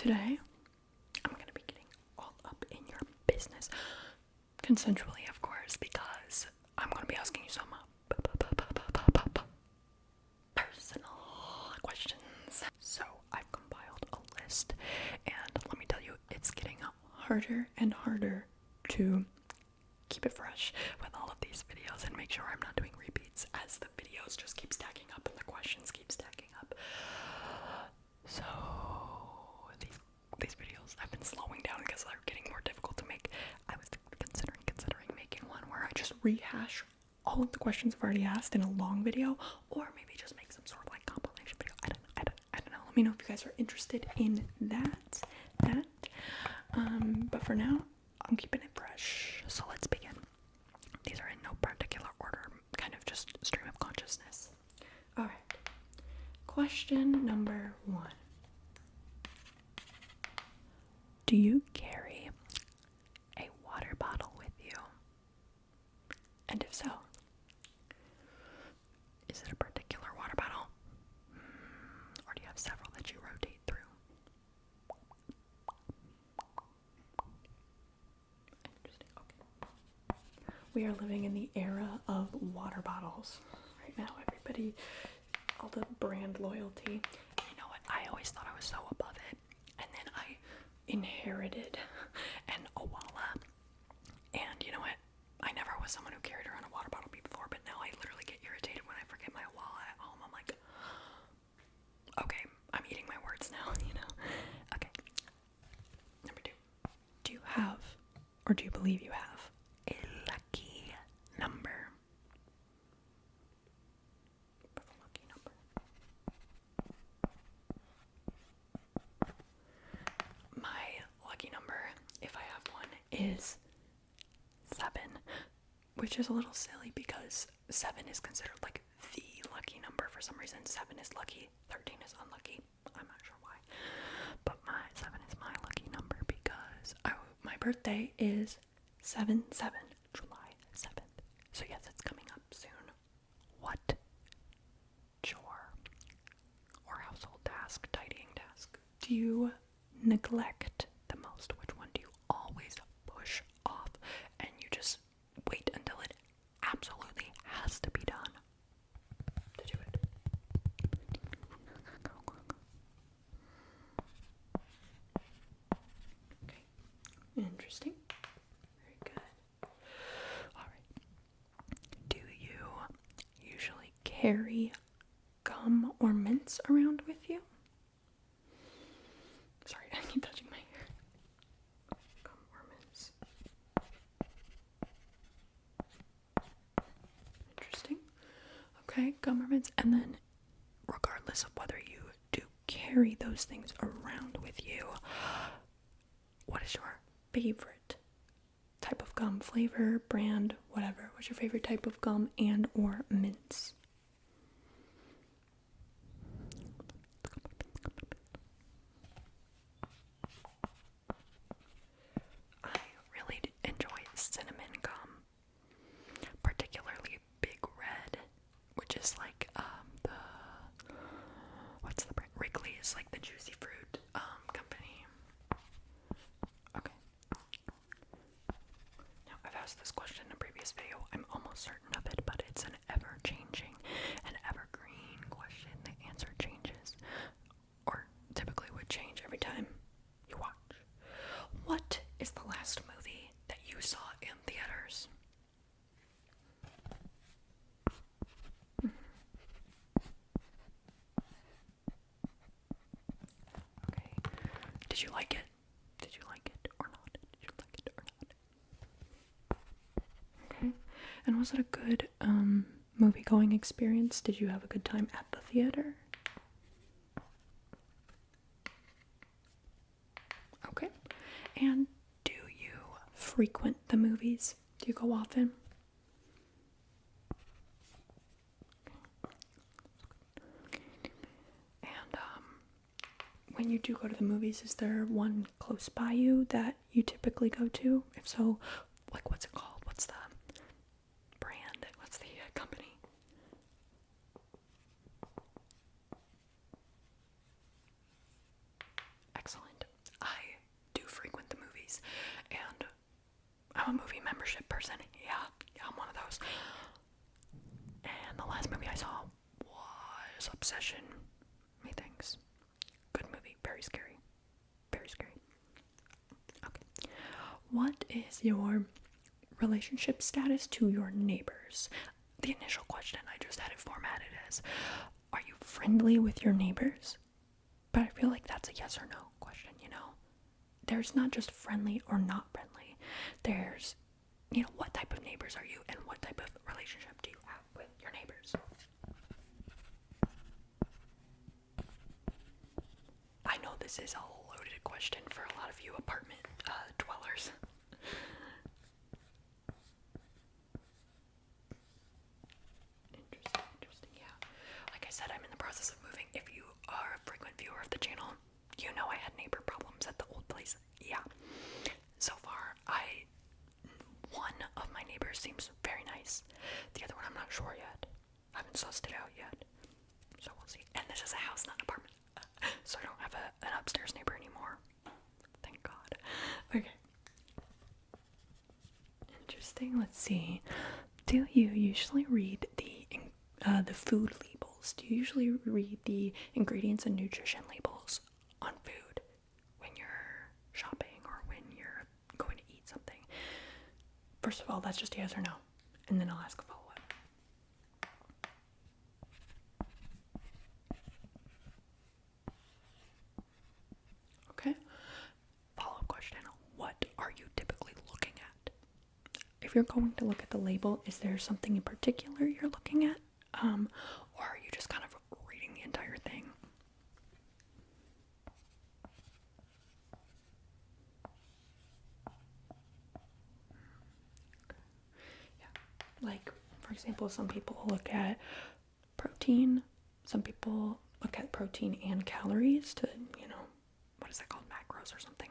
Today, I'm going to be getting all up in your business. Consensually, of course, because I'm going to be asking you some personal questions. So, I've compiled a list, and let me tell you, it's getting harder and harder to keep it fresh with all of these videos and make sure I'm not doing repeats as the videos just keep stacking up and the questions keep stacking up. So these videos I've been slowing down because they're getting more difficult to make. I was considering making one where I just rehash all of the questions I've already asked in a long video, or maybe just make some sort of like compilation video. I don't know. Let me know if you guys are interested in that. But for now, I'm keeping it fresh. So let's begin. These are in no particular order, kind of just stream of consciousness. Alright. Question number 1. Do you carry a water bottle with you? And if so, is it a particular water bottle? Or do you have several that you rotate through? Interesting. Okay. We are living in the era of water bottles right now. Everybody, all the brand loyalty. You know what? I always thought I was so above it. And then I inherited an Owala. And you know what? I never was someone who carried around a water bottle before, but now I literally get irritated when I forget my Owala at home. I'm like, okay, I'm eating my words now, you know? Okay. Number 2. Do you have, or do you believe you have, a lucky number? Lucky number. My lucky number, if I have one, is 7, which is a little silly because 7 is considered like the lucky number for some reason. 7 is lucky, 13 is unlucky. I'm not sure why, but my 7 is my lucky number because my birthday is 7/7, July 7th. So yes, it's coming up soon. What chore or household task, tidying task, do you neglect the most? Which one do you always push off and you just wait until it absolutely has to be done to do it? Okay, interesting. Very good. Alright. Do you usually carry gum or mints around with you? Sorry, I keep touching my hair. Gum or mints. Interesting. Okay, gum or mints. And then, regardless of whether you do carry those things around with you, what is your favorite type of gum? Flavor, brand, whatever. What's your favorite type of gum and or mints? I really enjoy cinnamon gum, particularly Big Red, which is like what's the brand? Wrigley is like the juicy fruit company. Okay. Now I've asked this question in a previous video. I'm almost certain of it, but it's an ever-changing and evergreen question. The answer changes, or typically would change every time you watch. What is the last movie that you saw in theaters? Okay. Did you like it? Did you like it or not? Did you like it or not? Okay. And was it a good movie-going experience? Did you have a good time at the theater? Okay. And do you frequent the movies? Do you go often? And when you do go to the movies, is there one close by you that you typically go to? If so, like what's it called? What's the brand? What's the company? Excellent. Religious obsession, methinks. Good movie, very scary. Very scary. Okay. What is your relationship status to your neighbors? The initial question, I just had it formatted as, are you friendly with your neighbors? But I feel like that's a yes or no question, you know? There's not just friendly or not friendly. There's, you know, what type of neighbors are you and what type of relationship do you have with your neighbors? I know this is a loaded question for a lot of you apartment dwellers. Interesting, yeah. Like I said, I'm in the process of moving. If you are a frequent viewer of the channel, you know I had neighbor problems at the old place. Yeah. So far, one of my neighbors seems very nice. The other one, I'm not sure yet. I haven't sussed it out yet. So we'll see. And this is a house, not an apartment. So I don't have an upstairs neighbor anymore. Thank God. Okay. Interesting. Let's see. Do you usually read the food labels? Do you usually read the ingredients and nutrition labels on food when you're shopping or when you're going to eat something? First of all, that's just a yes or no, and then I'll ask a follow-up. Okay. Follow-up question. What are you typically looking at? If you're going to look at the label, is there something in particular you're looking at? Or are you just kind of reading the entire thing? Yeah. Like, for example, some people look at protein. Some people look at protein and calories to, you know, what is that called? Macros or something.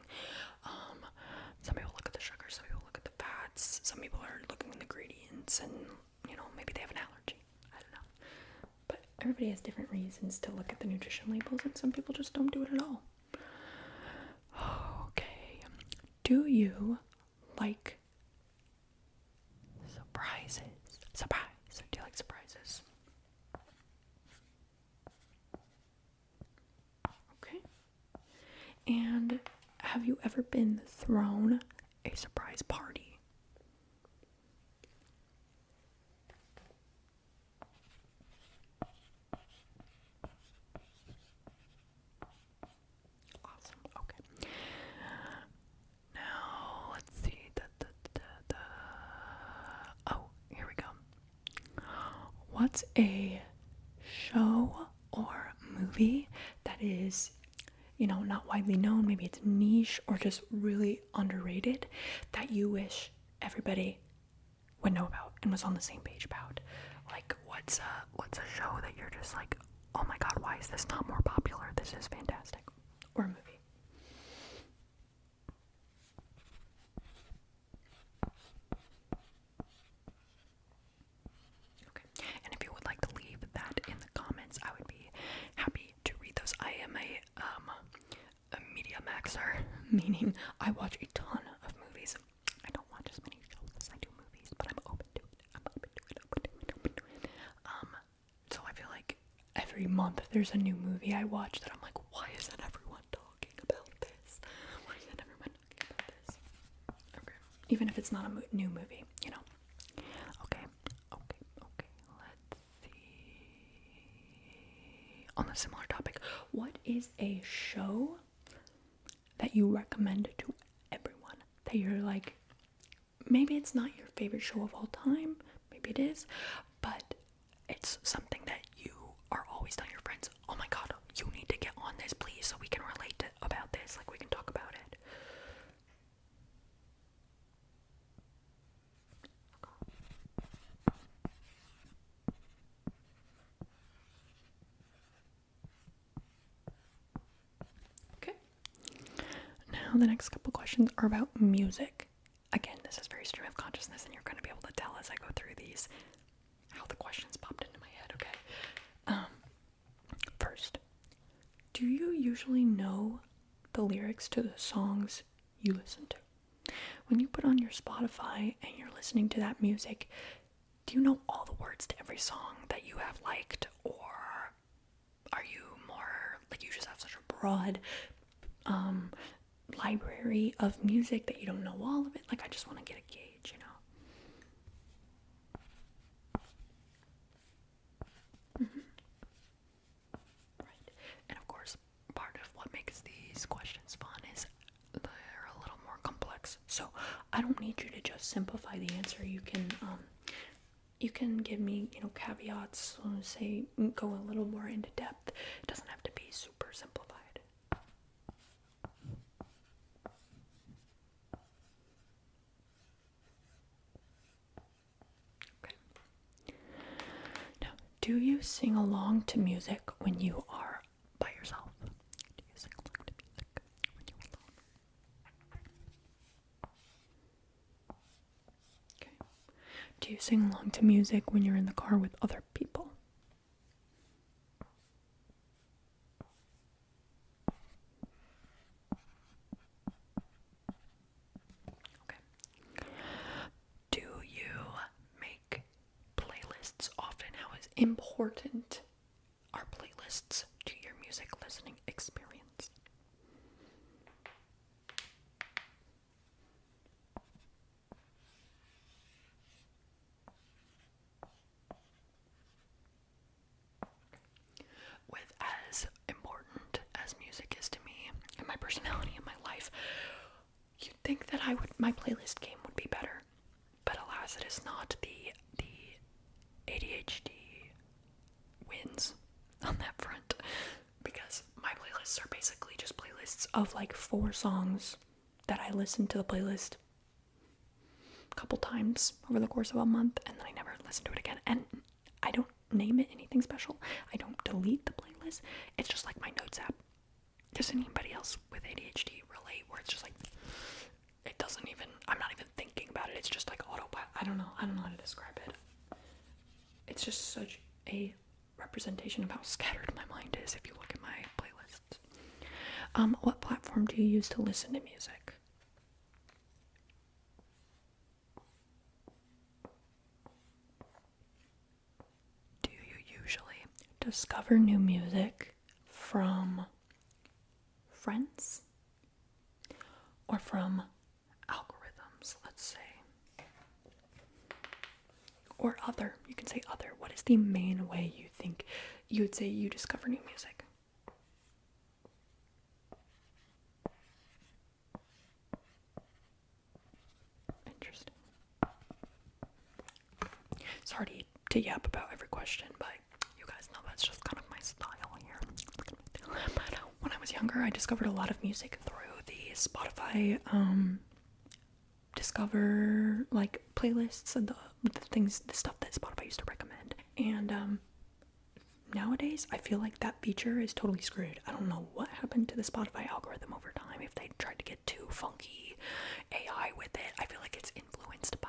Some people look at the sugar, some people look at the fats, some people are looking at the ingredients and, you know, maybe they have an allergy. I don't know. But everybody has different reasons to look at the nutrition labels and some people just don't do it at all. Okay. Do you like surprises? Surprise. Do you like surprises? Okay. And have you ever been thrown a surprise party? Awesome. Okay. Now, let's see. Oh, here we go. What's a show or movie that is, you know, not widely known, maybe it's niche or just really underrated, that you wish everybody would know about and was on the same page about? Like, what's a show that you're just like, oh my god, why is this not more popular? This is fantastic. Or a movie. Okay. And if you would like to leave that in the comments, I would be happy to read those. I am a media maxer, meaning I watch a ton of movies. I don't watch as many shows as I do movies, but I'm open to it. So I feel like every month there's a new movie I watch that I'm like, why isn't everyone talking about this? Why isn't everyone talking about this? Okay. Even if it's not a new movie, you know. Okay. Let's see. On a similar topic, what is a show that you recommend to everyone? That you're like, maybe it's not your favorite show of all time, maybe it is, but it's something that you are always telling your friends, oh my god, you need to get on this, please, so we can relate about this, like we can talk about it. Okay. Now the next couple questions are about music. Again, this is very stream of consciousness, and you're going to be able to tell as I go through these how the questions popped into my head, okay? First, do you usually know the lyrics to the songs you listen to? When you put on your Spotify and you're listening to that music, do you know all the words to every song that you have liked, or are you more like you just have such a broad library of music that you don't know all of it? Like, I just want to get a gauge, you know. Right. And of course, part of what makes these questions fun is they're a little more complex. So I don't need you to just simplify the answer. You can give me, caveats, say, go a little more into depth. It doesn't have to be super simplified. Okay. Now, do you sing along to music when you are by yourself? Do you sing along to music when you're alone? Okay. Do you sing along to music when you're in the car with other people? Okay. Do you make playlists often? How important are playlists to your music listening experience? With as important as music is to me and my personality and my life, you'd think that my playlist game would be better, but alas, it is not. The ADHD wins on that front, because my playlists are basically just playlists of like 4 songs that I listen to the playlist a couple times over the course of a month, and then I never listen to it again. And I don't name it anything special. I don't delete the playlist. It's just like my notes app. Does anybody else with ADHD relate, where it's just like, it doesn't even, I'm not even thinking about it. It's just like autopilot. I don't know how to describe it. It's just such a representation of how scattered my mind is if you look at my playlists. What platform do you use to listen to music? Do you usually discover new music from friends or from algorithms, let's say? Or other. You can say other. What is the main way you would say you discover new music? Interesting. Sorry to yap about every question, but you guys know that's just kind of my style here. But when I was younger, I discovered a lot of music through the Spotify discover like playlists and the stuff that Spotify used to recommend. And nowadays I feel like that feature is totally screwed. I don't know what happened to the Spotify algorithm over time, if they tried to get too funky AI with it. I feel like it's influenced by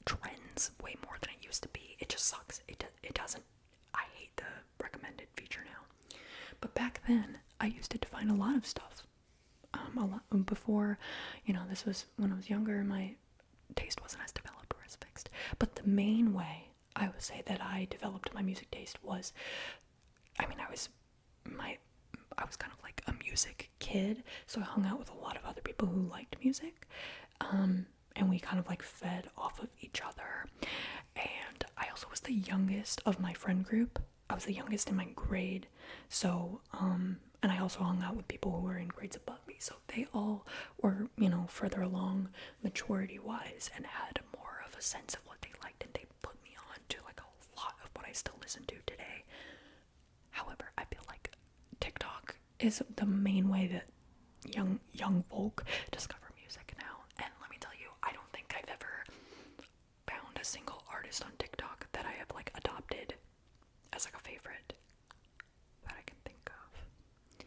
trends way more than it used to be. It just sucks. It doesn't. I hate the recommended feature now. But back then, I used it to find a lot of stuff. A lot before, this was when I was younger. My taste wasn't as developed or as fixed. But the main way I would say that I developed my music taste was, I was kind of like a music kid, so I hung out with a lot of other people who liked music, and we kind of like fed off of each other. And I also was the youngest of my friend group. I was the youngest in my grade, so and I also hung out with people who were in grades above me, so they all were, further along maturity wise and had more of a sense of what they liked, and they put me on to like a lot of what I still listen to today. However, I feel like TikTok is the main way that young folk discover music now. And let me tell you, I don't think I've ever found a single artist on TikTok that I have like adopted as like a favorite that I can think of.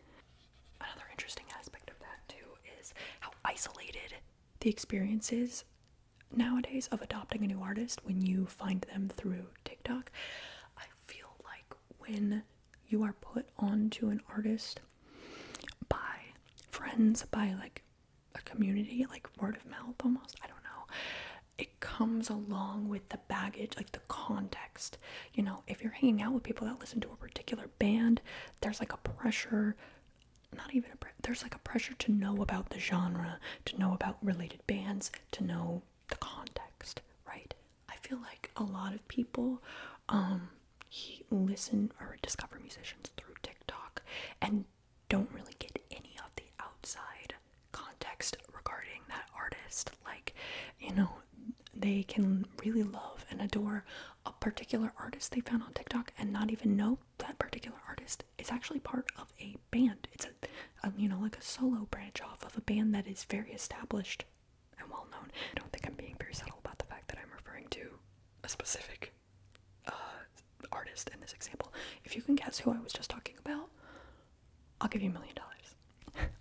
Another interesting aspect of that too is how isolated the experience is nowadays of adopting a new artist when you find them through TikTok. I feel like when you are put onto an artist by friends, by like a community, like word of mouth almost, I don't know, it comes along with the baggage, like the context. You know, if you're hanging out with people that listen to a particular band, there's like a pressure, not even there's like a pressure to know about the genre, to know about related bands, to know the context, right? I feel like a lot of people listen or discover musicians through TikTok and don't really get any of the outside context regarding that artist. Like, you know, they can really love and adore a particular artist they found on TikTok and not even know that particular artist is actually part of a band. It's a you know, like a solo branch off of a band that is very established and well known. I don't think I'm being very subtle about the fact that I'm referring to a specific artist in this example. If you can guess who I was just talking about, I'll give you $1 million.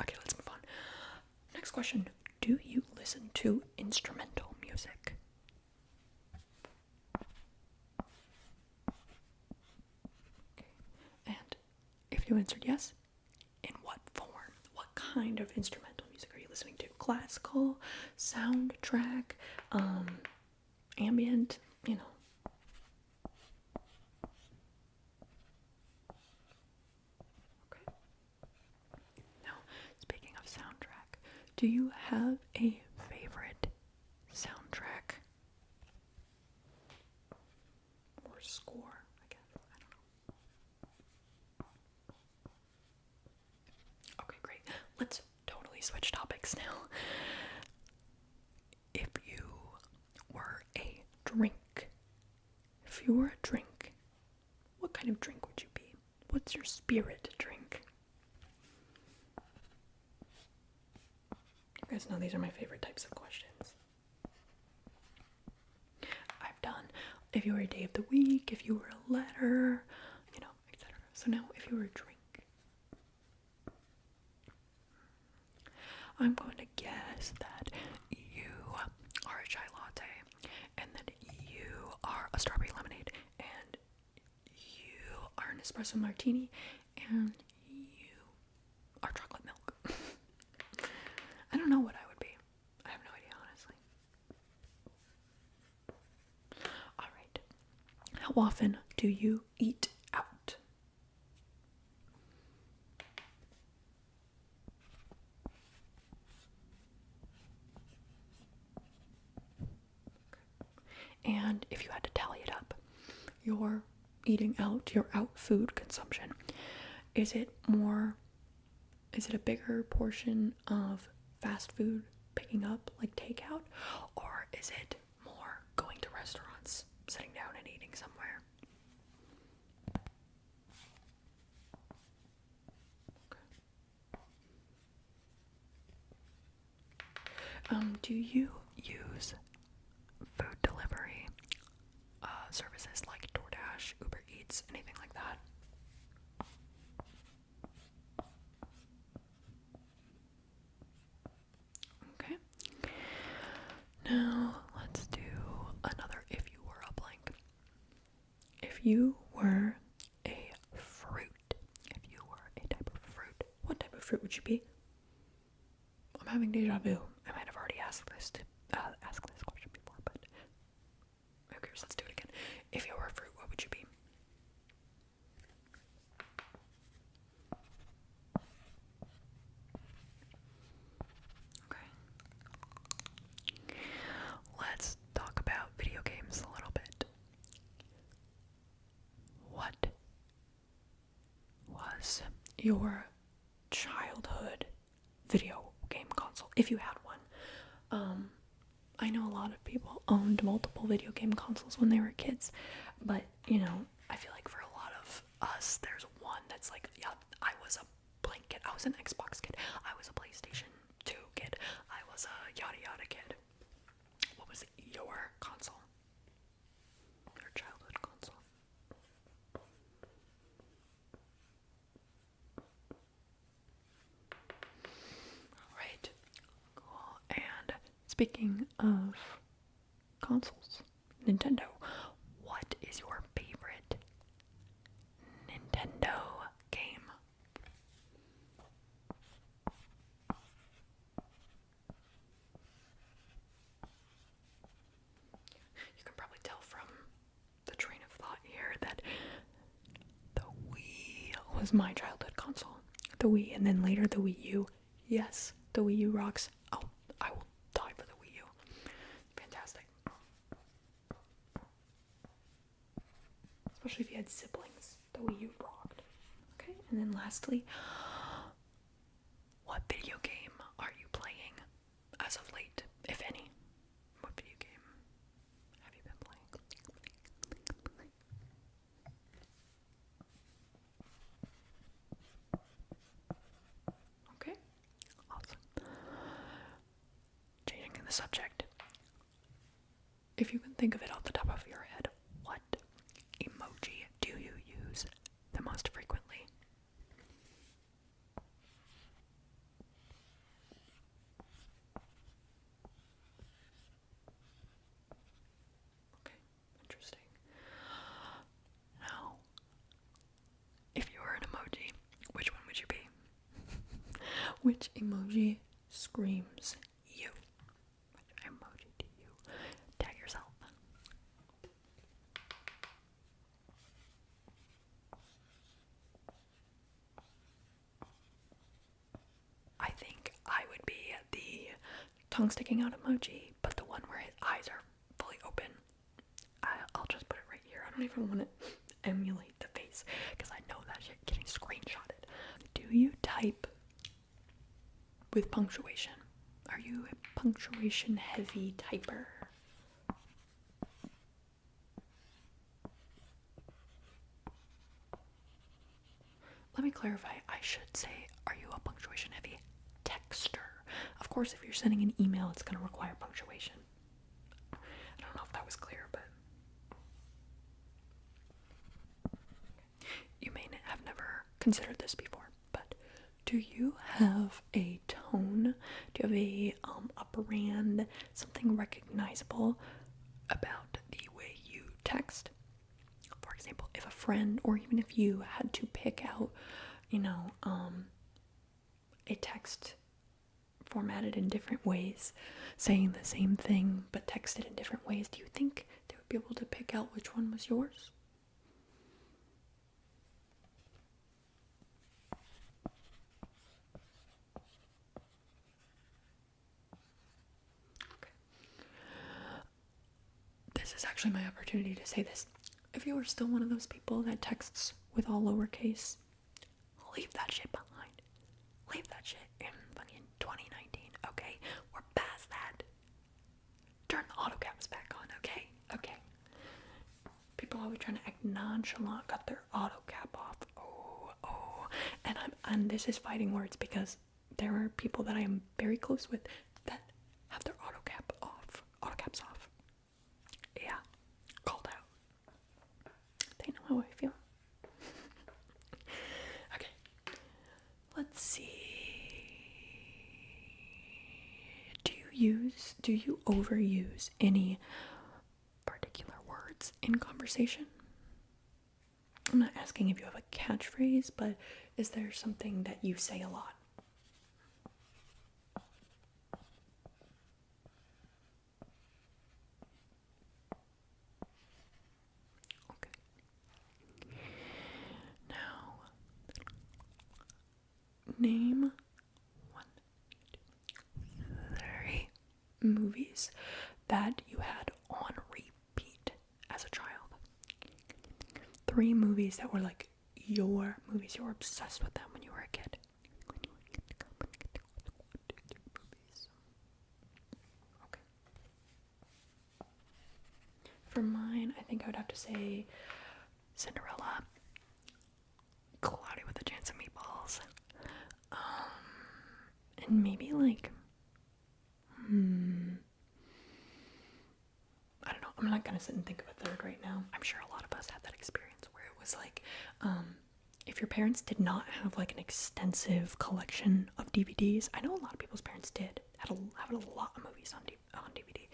Okay, let's move on. Next question. Do you listen to instrumental music? Okay. And if you answered yes, in what form? What kind of instrumental music are you listening to? Classical, soundtrack, ambient, you know. Speaking of soundtrack, do you have a favorite soundtrack? Or score, I guess. I don't know. Okay, great. Let's totally switch topics now. If you were a drink, what kind of drink would you be? What's your spirit drink? You guys know these are my favorite types of questions. I've done if you were a day of the week, if you were a letter, you know, etc. So now if you were a drink, I'm going to guess that you are a chai latte, and that you are a strawberry lemonade, and you are an espresso martini, and you are chocolate milk. I don't know what I would be. I have no idea, honestly. Alright. How often do you eat out? And if you had to tally it up, your eating out, your out food consumption, is it a bigger portion of fast food picking up, like takeout, or is it more going to restaurants, sitting down and eating somewhere? Okay. Do you use food delivery services like DoorDash, Uber Eats, anything like that? Okay. Now let's do another if you were a blank. If you were a fruit, if you were a type of fruit, what type of fruit would you be? I'm having deja vu. I might have already asked this question before, but who cares? Let's do it again. If you were a fruit, what would you be? Okay. Let's talk about video games a little bit. What was your childhood video game console, if you had one? I know a lot of people owned multiple video game consoles when they were kids, but, you know, I feel like for a lot of us, there's one that's like, yeah, I was a blank kid, I was an Xbox kid, I was a PlayStation 2 kid, I was a yada yada kid. What was your console? Your childhood console? Alright, cool. And speaking of consoles, Nintendo, what is your favorite Nintendo game? was my childhood console, the Wii, and then later the Wii U. Yes, the Wii U rocks. Oh, I will die for the Wii U. Fantastic. Especially if you had siblings. The Wii U rocked. Okay, and then lastly, what video game are you playing as of late, if any? What video game have you been playing? Okay, awesome. Changing the subject. If you can think of it off the top of your head, what emoji do you use the most frequently? Okay, interesting. Now, if you were an emoji, which one would you be? Which emoji screams you? Which emoji do you tag yourself? I think I would be the tongue sticking out emoji, but the one where his eyes are fully open. I'll just put it right here. I don't even want to emulate the face because I know that shit getting screenshotted. Do you type with punctuation? Are you a punctuation heavy typer? Let me clarify. I should say, are you a punctuation heavy texter? Of course, if you're sending an email, it's going to require punctuation. I don't know if that was clear, but you may have never considered this before, but do you have a tone? Do you have a brand, something recognizable about the way you text? For example, if a friend or even if you had to pick out, a text formatted in different ways, saying the same thing but texted in different ways, do you think they would be able to pick out which one was yours? Okay. This is actually my opportunity to say this. If you are still one of those people that texts with all lowercase, leave that shit behind. Leave that shit in fucking 2019, okay? We're past that. Turn the auto caps back on, okay? Okay. People always trying to act nonchalant, got their auto cap off. Oh. And this is fighting words because there are people that I am very close with that have their auto caps off. Yeah. Called out. They know how I feel. Okay. Let's see. Do you overuse any particular words in conversation? I'm not asking if you have a catchphrase, but is there something that you say a lot? Okay. Now, name 1, 2, 3 movies that you had on repeat as a child. 3 movies that were like your movies. You were obsessed with them when you were a kid. Okay. For mine, I think I would have to say Cinderella, Cloudy with a Chance of Meatballs, and maybe like, I don't know, I'm not gonna sit and think of a third right now. I'm sure a lot of us had that experience where it was like, if your parents did not have like an extensive collection of DVDs, I know a lot of people's parents did, had a lot of movies on DVD.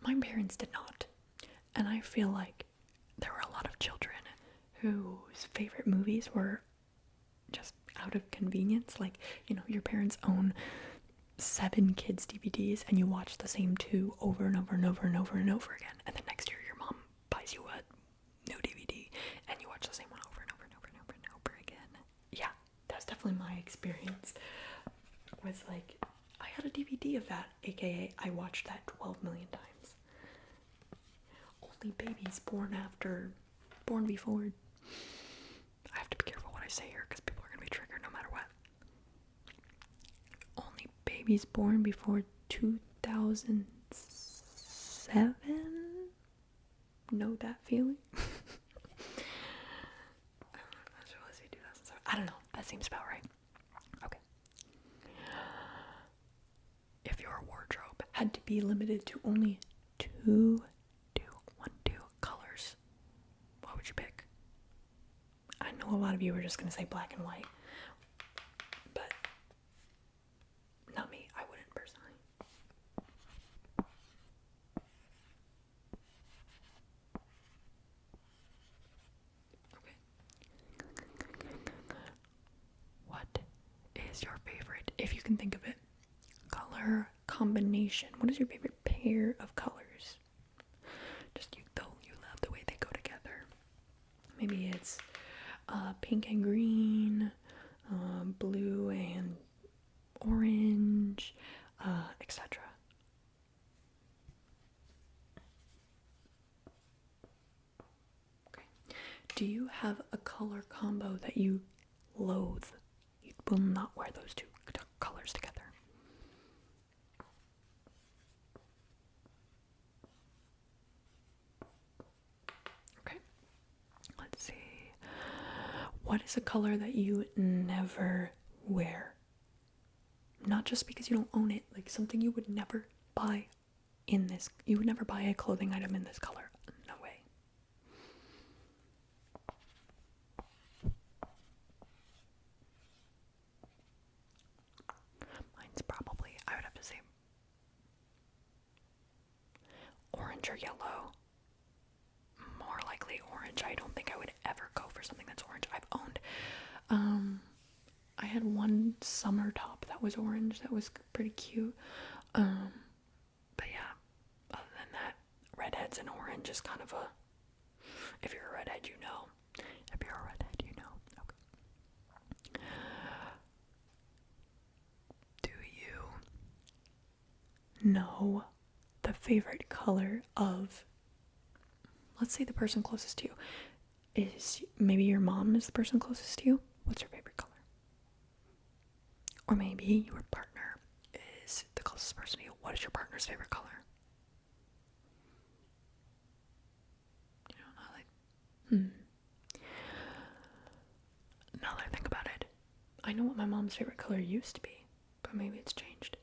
My parents did not. And I feel like there were a lot of children whose favorite movies were just out of convenience. Like, your parents own 7 kids' DVDs and you watch the same 2 over and over and over and over and over again. And then next year your mom buys you a new DVD and you watch the same one over and over and over and over and over again. that's definitely my experience. Was like, I had a DVD of that, aka I watched that 12 million times. Only babies born before. I have to be careful what I say here because people are gonna be triggered no matter what. Only babies born before 2007 know that feeling. I don't know. That seems about right. Okay. If your wardrobe had to be limited to only two colors, what would you pick? I know a lot of you are just gonna say black and white, but not me. I wouldn't personally. Okay. What is your favorite, if you can think of it, color combination? What is your favorite pair of colors? Just you love the way they go together. Maybe it's pink and green, blue and orange, etc. Okay. Do you have a color combo that you loathe? You will not wear those two colors together. Okay. Let's see. What is a color that you never wear? Not just because you don't own it, like something you would never buy you would never buy a clothing item in this color. No way. Mine's probably, I would have to say, orange or yellow. More likely orange. I don't think I would ever go for something that's orange. I've owned, I had one summer top that was orange that was pretty cute. But yeah, other than that, redheads and orange is kind of a, if you're a redhead, you know. If you're a redhead, you know. Okay. Do you know the favorite color of, let's say the person closest to you is, maybe your mom is the person closest to you? What's your favorite color? Or maybe your partner is the closest person to you. What is your partner's favorite color? You know, not like, Now that I think about it, I know what my mom's favorite color used to be, but maybe it's changed.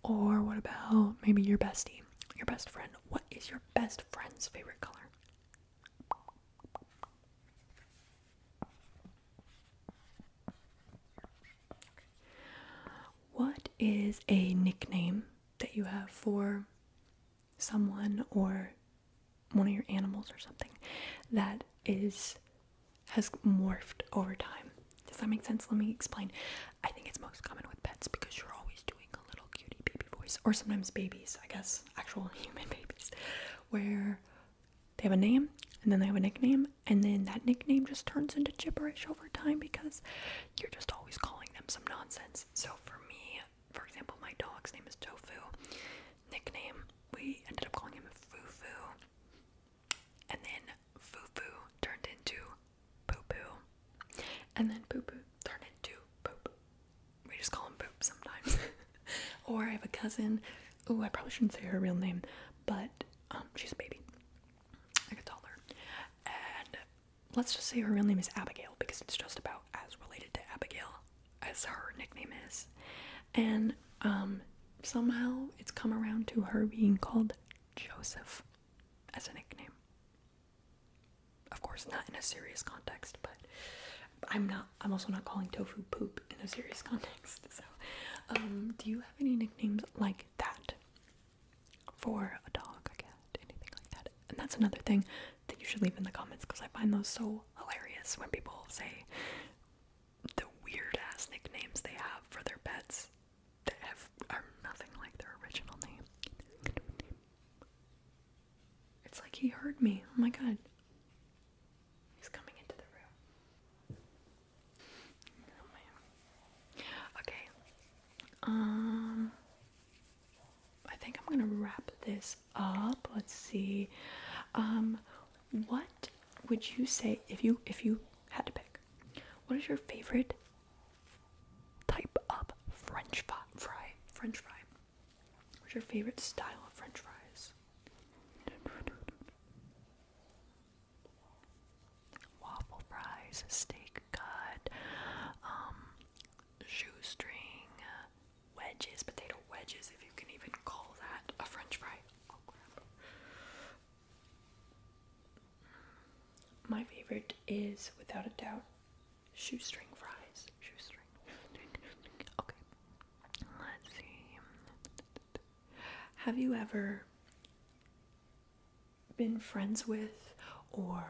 Or what about maybe your bestie, your best friend? What is your best friend's favorite color? What is a nickname that you have for someone or one of your animals or something that has morphed over time? Does that make sense? Let me explain. I think it's most common with pets because you're always doing a little cutie baby voice, or sometimes babies, I guess, actual human babies, where they have a name and then they have a nickname, and then that nickname just turns into gibberish over time because you're just always calling them some nonsense. So for me, for example, my dog's name is Tofu. Nickname, we ended up calling him Fufu. And then Fufu turned into Poo Poo. And then Poo Poo turned into Poop. We just call him Poop sometimes. Or I have a cousin. Oh, I probably shouldn't say her real name, but she's a baby. I could tell her. And let's just say her real name is Abigail because it's just about as related to Abigail as her nickname is. And somehow it's come around to her being called Joseph as a nickname. Of course, not in a serious context, but I'm also not calling Tofu Poop in a serious context. So, do you have any nicknames like that for a dog, a cat, anything like that? And that's another thing that you should leave in the comments because I find those so hilarious when people say the weird ass nicknames they have for their pets that are nothing like their original name. It's like he heard me. Oh my god. He's coming into the room. What would you say if you had to pick? What is your favorite type of French fry? French fry. What's your favorite style of French fries? Waffle fries, steak cut, shoestring, wedges, potato wedges, if you can even call that a French fry. Oh crap. My favorite is, without a doubt, shoestring fries. Shoestring. Okay. Let's see. Have you ever been friends with or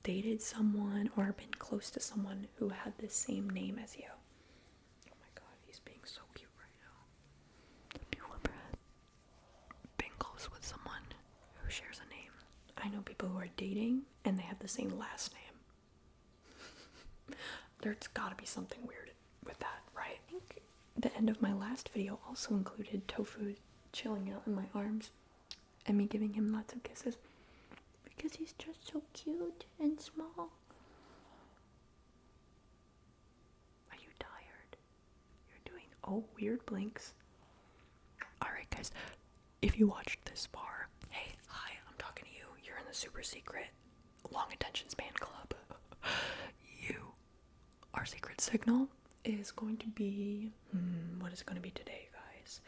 dated someone or been close to someone who had the same name as you? Oh my god, he's being so cute right now. Have you ever been close with someone who shares a name? I know people who are dating and they have the same last name. There's gotta be something weird with that, right? I think the end of my last video also included Tofu chilling out in my arms and me giving him lots of kisses because he's just so cute and small. Are you tired? You're doing weird blinks. Alright guys, if you watched this far, hey, hi, I'm talking to you. You're in the super secret long attention span club. Our secret signal is going to be, what is it going to be today, guys?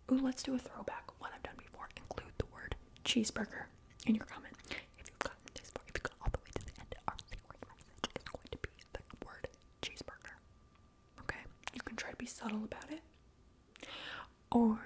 Let's do a throwback, what I've done before. Include the word cheeseburger in your comment. If you've gotten this far, if you've gotten all the way to the end, our secret message is going to be the word cheeseburger. Okay? You can try to be subtle about it, or